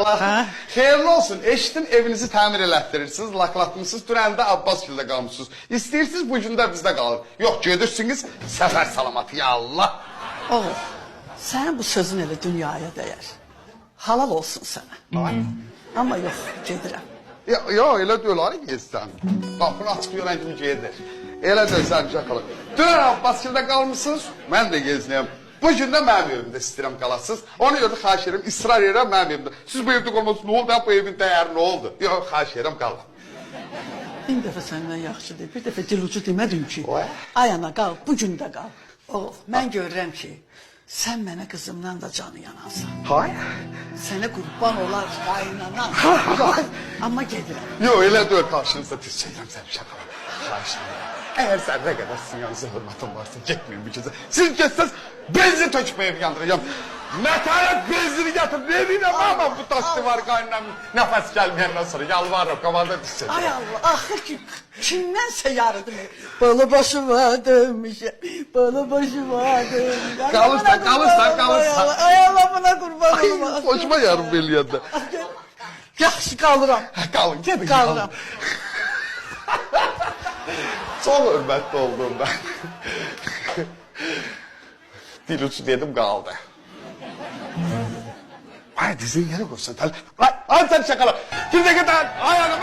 şakalar. Ha? Xeyirli olsun. Eşitin evinizi təmir elətdirirsiniz, laklatmışsınız, dünəndə Abbas gildə qalmışsınız. İstəyirsiniz bu gün də bizdə qalın. Yox, gedirsiniz, səfər salamat, ya Allah. Oğul, sənin bu sözün elə dünyaya dəyər. Halal olsun sənə. Ay. Amma yox, gedirəm. Ya elə deyil, ay gezsən. Qapını açıq görən kimi gedir. Elə deyil, sən şakalar. Dünən Abbas gildə qalmışsınız, mən də gezinəyəm. Bu gün də mənim evimdə istəyirəm qalasınız. Ona görə də xahiş edirəm, israr edirəm mənim evimdə. Siz bu evdə qalmasın, nə oldu, bu evin dəyəri nə oldu? Yox, xahiş edirəm, qalın. Bir dəfə səndən yaxşı deyil, bir dəfə dilucu demədin ki, Oy. ay ana qal, bu gün də qal. Oğul, mən görürəm ki, sən mənə qızımdan da canı yanansan. Hay. Sənə qurban olar qaynanan. Yox, amma gedirəm. Yox, elə deyil, qarşınızda düz şeyirəm sən şakalar. Xahiş edirəm. Əgər sən nə qədər sinyanıza hörmətin varsa, getməyin bu gecə. Siz getsəz, benzin tökməyə yandıracağım. Nətayət benzini gətir, ne bileyim ama bu taşlı var qaynam. Nəfəs gəlməyəndən sonra yalvarırım, qavanda düz şeyirəm. Ay Allah, axır ki, kimdənsə yardım et. Balı başıma dönmüşəm, balı başıma dönmüşəm. Qalırsan. Ay Allah, buna qurban Ay, olmaz. hoşuma yarım eləyəndə. Yaxşı, qalıram. Qalın, gedin, Qalıram. Çok hürmetli oldum ben. Dil uçu dedim kaldı. Ay dizin yere koysan. Ay sen şakalar. Kimse git lan. Ayağına.